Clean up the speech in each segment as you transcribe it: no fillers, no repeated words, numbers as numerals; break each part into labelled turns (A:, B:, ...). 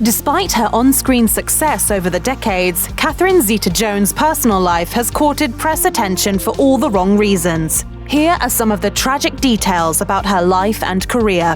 A: Despite her on-screen success over the decades, Catherine Zeta-Jones' personal life has courted press attention for all the wrong reasons. Here are some of the tragic details about her life and career.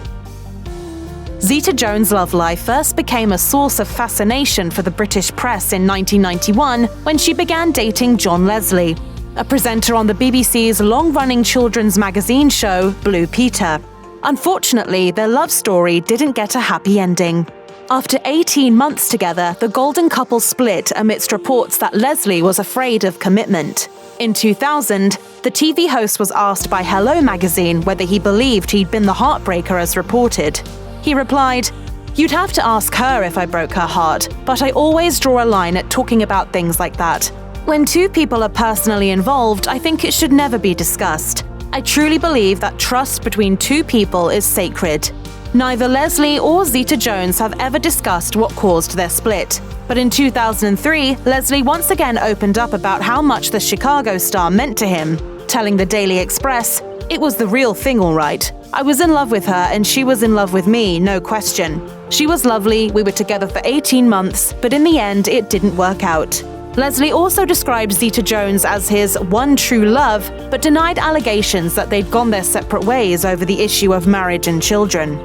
A: Zeta-Jones' love life first became a source of fascination for the British press in 1991 when she began dating John Leslie, a presenter on the BBC's long-running children's magazine show Blue Peter. Unfortunately, their love story didn't get a happy ending. After 18 months together, the golden couple split amidst reports that Leslie was afraid of commitment. In 2000, the TV host was asked by Hello magazine whether he believed he'd been the heartbreaker as reported. He replied, "You'd have to ask her if I broke her heart, but I always draw a line at talking about things like that. When two people are personally involved, I think it should never be discussed. I truly believe that trust between two people is sacred." Neither Leslie or Zeta-Jones have ever discussed what caused their split. But in 2003, Leslie once again opened up about how much the Chicago star meant to him, telling the Daily Express, "It was the real thing, all right. I was in love with her and she was in love with me, no question. She was lovely, we were together for 18 months, but in the end, it didn't work out." Leslie also described Zeta-Jones as his one true love, but denied allegations that they'd gone their separate ways over the issue of marriage and children.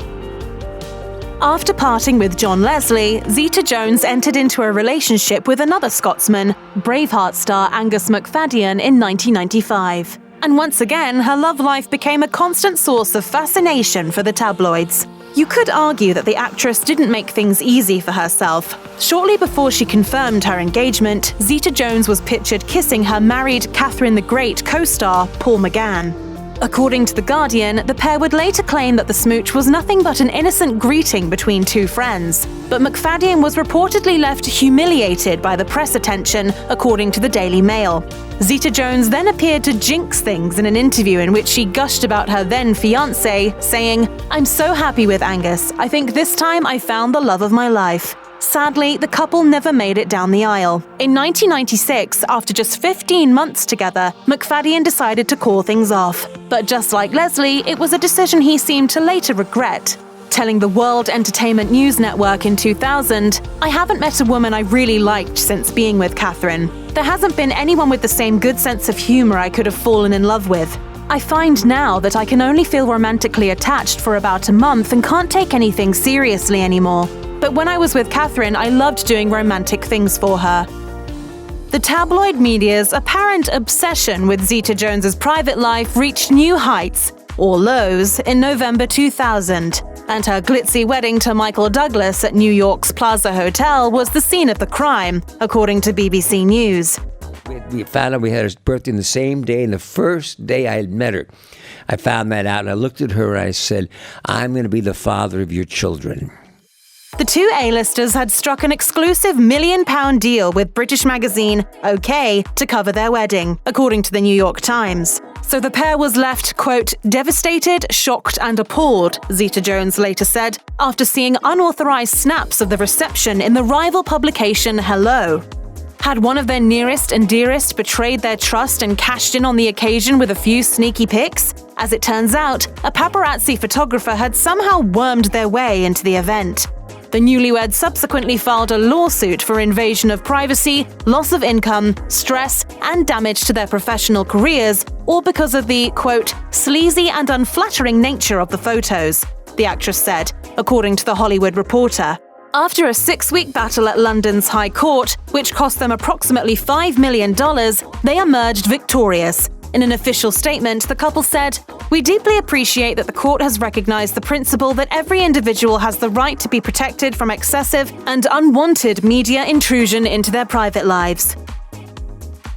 A: After parting with John Leslie, Zeta-Jones entered into a relationship with another Scotsman, Braveheart star Angus McFadden, in 1995. And once again, her love life became a constant source of fascination for the tabloids. You could argue that the actress didn't make things easy for herself. Shortly before she confirmed her engagement, Zeta-Jones was pictured kissing her married Catherine the Great co-star Paul McGann. According to The Guardian, the pair would later claim that the smooch was nothing but an innocent greeting between two friends. But McFadden was reportedly left humiliated by the press attention, according to the Daily Mail. Zeta-Jones then appeared to jinx things in an interview in which she gushed about her then-fiancé, saying, "I'm so happy with Angus. I think this time I found the love of my life." Sadly, the couple never made it down the aisle. In 1996, after just 15 months together, McFadden decided to call things off. But just like Leslie, it was a decision he seemed to later regret. Telling the World Entertainment News Network in 2000, "I haven't met a woman I really liked since being with Catherine. There hasn't been anyone with the same good sense of humor I could have fallen in love with. I find now that I can only feel romantically attached for about a month and can't take anything seriously anymore. But when I was with Catherine, I loved doing romantic things for her." The tabloid media's apparent obsession with Zeta-Jones's private life reached new heights, or lows, in November 2000, and her glitzy wedding to Michael Douglas at New York's Plaza Hotel was the scene of the crime, according to BBC News.
B: We found out we had her birthday on the same day, and the first day I had met her, I found that out, and I looked at her and I said, "I'm going to be the father of your children."
A: The two A-listers had struck an exclusive £1 million deal with British magazine OK to cover their wedding, according to the New York Times. So the pair was left, quote, "devastated, shocked and appalled," Zeta-Jones later said, after seeing unauthorized snaps of the reception in the rival publication Hello. Had one of their nearest and dearest betrayed their trust and cashed in on the occasion with a few sneaky pics? As it turns out, a paparazzi photographer had somehow wormed their way into the event. The newlyweds subsequently filed a lawsuit for invasion of privacy, loss of income, stress, and damage to their professional careers, all because of the, quote, "sleazy and unflattering nature of the photos," the actress said, according to The Hollywood Reporter. After a 6-week battle at London's High Court, which cost them approximately $5 million, they emerged victorious. In an official statement, the couple said, "We deeply appreciate that the court has recognized the principle that every individual has the right to be protected from excessive and unwanted media intrusion into their private lives."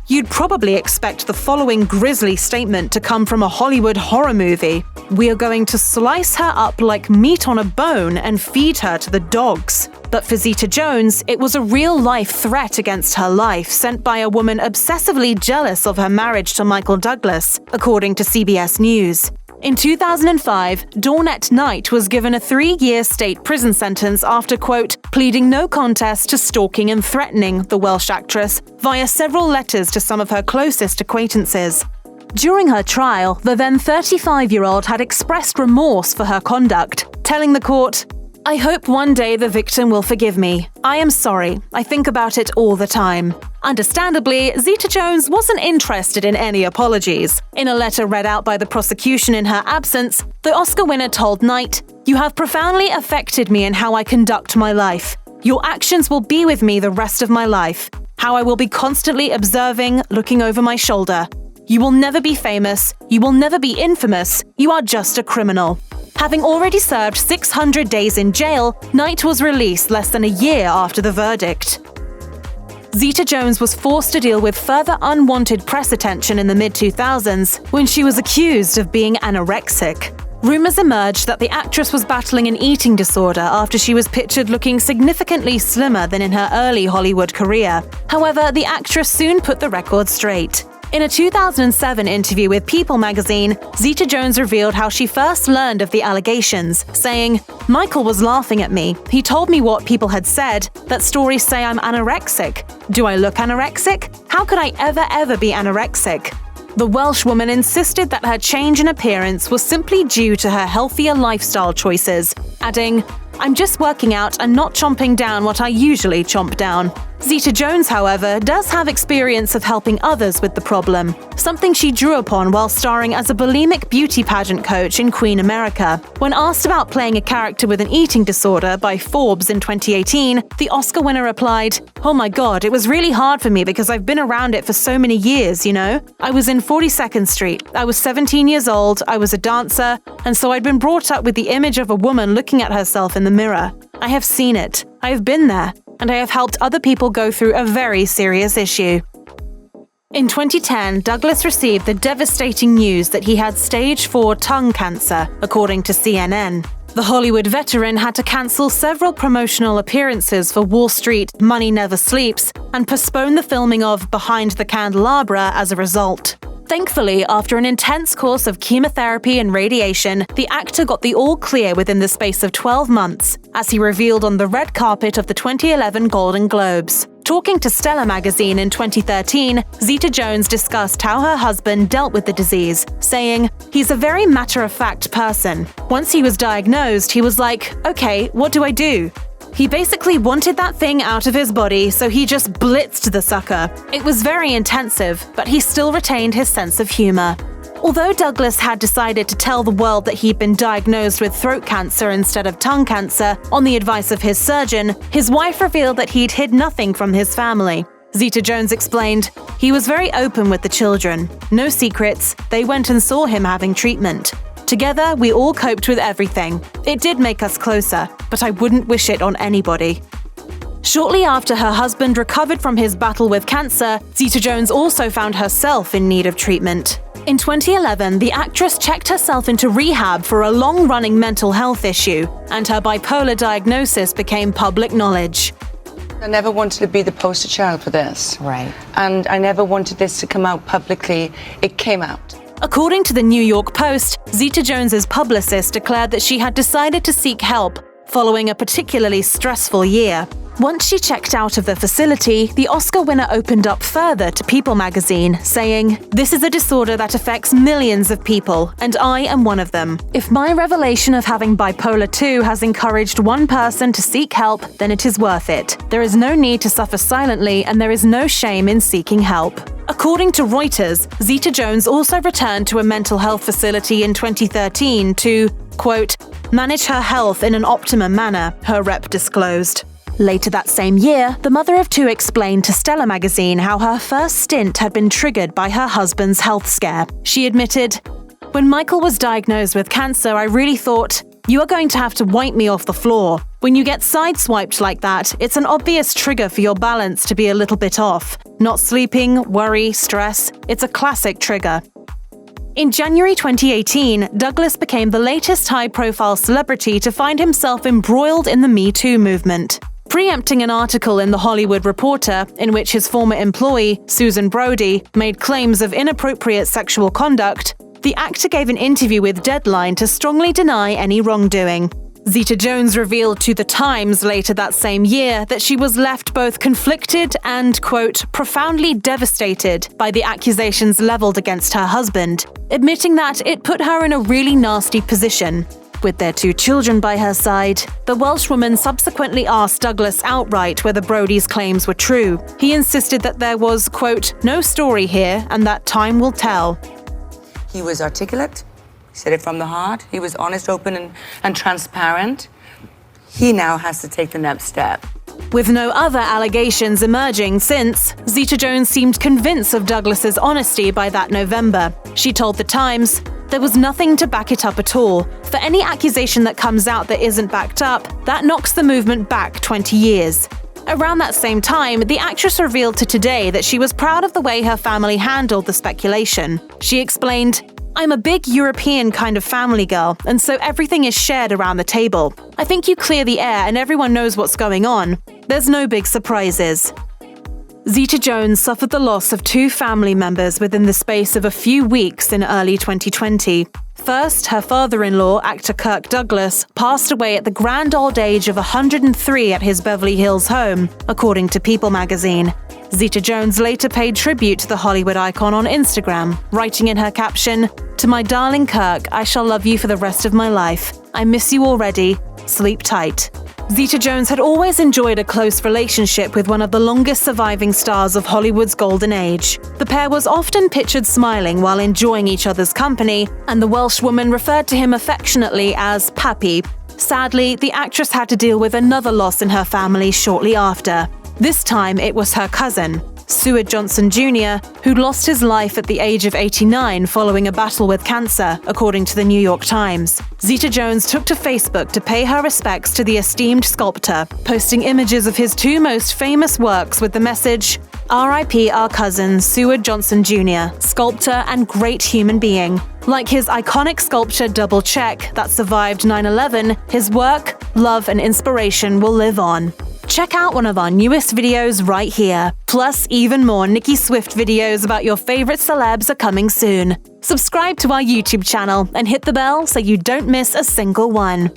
A: You'd probably expect the following grisly statement to come from a Hollywood horror movie. "We are going to slice her up like meat on a bone and feed her to the dogs." But for Zeta-Jones, it was a real-life threat against her life sent by a woman obsessively jealous of her marriage to Michael Douglas, according to CBS News. In 2005, Dawnette Knight was given a 3-year state prison sentence after, quote, "pleading no contest to stalking and threatening" the Welsh actress via several letters to some of her closest acquaintances. During her trial, the then 35-year-old had expressed remorse for her conduct, telling the court, I hope one day the victim will forgive me. I am sorry. I think about it all the time. Understandably, Zeta-Jones wasn't interested in any apologies. In a letter read out by the prosecution in her absence, the Oscar winner told Knight, "You have profoundly affected me in how I conduct my life. Your actions will be with me the rest of my life. How I will be constantly observing, looking over my shoulder. You will never be famous. You will never be infamous. You are just a criminal." Having already served 600 days in jail, Knight was released less than a year after the verdict. Zeta-Jones was forced to deal with further unwanted press attention in the mid-2000s when she was accused of being anorexic. Rumors emerged that the actress was battling an eating disorder after she was pictured looking significantly slimmer than in her early Hollywood career. However, the actress soon put the record straight. In a 2007 interview with People magazine, Zeta-Jones revealed how she first learned of the allegations, saying, "Michael was laughing at me. He told me what people had said, that stories say I'm anorexic. Do I look anorexic? How could I ever be anorexic?" The Welsh woman insisted that her change in appearance was simply due to her healthier lifestyle choices, adding, "I'm just working out and not chomping down what I usually chomp down." Zeta-Jones, however, does have experience of helping others with the problem, something she drew upon while starring as a bulimic beauty pageant coach in Queen America. When asked about playing a character with an eating disorder by Forbes in 2018, the Oscar winner replied, "Oh my god, it was really hard for me because I've been around it for so many years, you know? I was in 42nd Street, I was 17 years old, I was a dancer, and so I'd been brought up with the image of a woman looking at herself in the mirror. I have seen it, I have been there, and I have helped other people go through a very serious issue." In 2010, Douglas received the devastating news that he had stage 4 tongue cancer, according to CNN. The Hollywood veteran had to cancel several promotional appearances for Wall Street, Money Never Sleeps, and postpone the filming of Behind the Candelabra as a result. Thankfully, after an intense course of chemotherapy and radiation, the actor got the all clear within the space of 12 months, as he revealed on the red carpet of the 2011 Golden Globes. Talking to Stella magazine in 2013, Zeta-Jones discussed how her husband dealt with the disease, saying, "He's a very matter-of-fact person. Once he was diagnosed, he was like, okay, what do I do? He basically wanted that thing out of his body, so he just blitzed the sucker. It was very intensive, but he still retained his sense of humor." Although Douglas had decided to tell the world that he'd been diagnosed with throat cancer instead of tongue cancer on the advice of his surgeon, his wife revealed that he'd hid nothing from his family. Zeta-Jones explained, "He was very open with the children. No secrets. They went and saw him having treatment. Together, we all coped with everything. It did make us closer, but I wouldn't wish it on anybody." Shortly after her husband recovered from his battle with cancer, Zeta-Jones also found herself in need of treatment. In 2011, the actress checked herself into rehab for a long-running mental health issue, and her bipolar diagnosis became public knowledge.
C: I never wanted to be the poster child for this.
D: Right.
C: And I never wanted this to come out publicly. It came out.
A: According to the New York Post, Zeta-Jones's publicist declared that she had decided to seek help following a particularly stressful year. Once she checked out of the facility, the Oscar winner opened up further to People magazine, saying, "This is a disorder that affects millions of people, and I am one of them. If my revelation of having bipolar 2 has encouraged one person to seek help, then it is worth it. There is no need to suffer silently, and there is no shame in seeking help." According to Reuters, Zeta-Jones also returned to a mental health facility in 2013 to, quote, "manage her health in an optimum manner," her rep disclosed. Later that same year, the mother of two explained to Stella magazine how her first stint had been triggered by her husband's health scare. She admitted, "When Michael was diagnosed with cancer, I really thought, you are going to have to wipe me off the floor. When you get sideswiped like that, it's an obvious trigger for your balance to be a little bit off. Not sleeping, worry, stress, it's a classic trigger." In January 2018, Douglas became the latest high-profile celebrity to find himself embroiled in the Me Too movement. Preempting an article in The Hollywood Reporter in which his former employee, Susan Brody, made claims of inappropriate sexual conduct, the actor gave an interview with Deadline to strongly deny any wrongdoing. Zeta-Jones revealed to The Times later that same year that she was left both conflicted and, quote, profoundly devastated by the accusations leveled against her husband, admitting that it put her in a really nasty position. with their 2 children by her side. The Welsh woman subsequently asked Douglas outright whether Brody's claims were true. He insisted that there was, quote, "no story here and that time will tell."
C: He was articulate. He said it from the heart. He was honest, open, and transparent. He now has to take the next step.
A: With no other allegations emerging since, Zeta-Jones seemed convinced of Douglas's honesty by that November. She told The Times, "There was nothing to back it up at all. For any accusation that comes out that isn't backed up, that knocks the movement back 20 years. Around that same time, the actress revealed to Today that she was proud of the way her family handled the speculation. She explained, "I'm a big European kind of family girl, and so everything is shared around the table. I think you clear the air and everyone knows what's going on. There's no big surprises." Zeta-Jones suffered the loss of 2 family members within the space of a few weeks in early 2020. First, her father-in-law, actor Kirk Douglas, passed away at the grand old age of 103 at his Beverly Hills home, according to People magazine. Zeta-Jones later paid tribute to the Hollywood icon on Instagram, writing in her caption, "To my darling Kirk, I shall love you for the rest of my life. I miss you already. Sleep tight." Zeta-Jones had always enjoyed a close relationship with one of the longest surviving stars of Hollywood's golden age. The pair was often pictured smiling while enjoying each other's company, and the Welsh woman referred to him affectionately as Pappy. Sadly, the actress had to deal with another loss in her family shortly after. This time, it was her cousin, Seward Johnson Jr., who lost his life at the age of 89 following a battle with cancer, according to the New York Times. Zeta-Jones took to Facebook to pay her respects to the esteemed sculptor, posting images of his 2 most famous works with the message, "R.I.P. our cousin, Seward Johnson Jr., sculptor and great human being. Like his iconic sculpture Double Check that survived 9/11, his work, love and inspiration will live on." Check out one of our newest videos right here. Plus, even more Nicki Swift videos about your favorite celebs are coming soon. Subscribe to our YouTube channel and hit the bell so you don't miss a single one.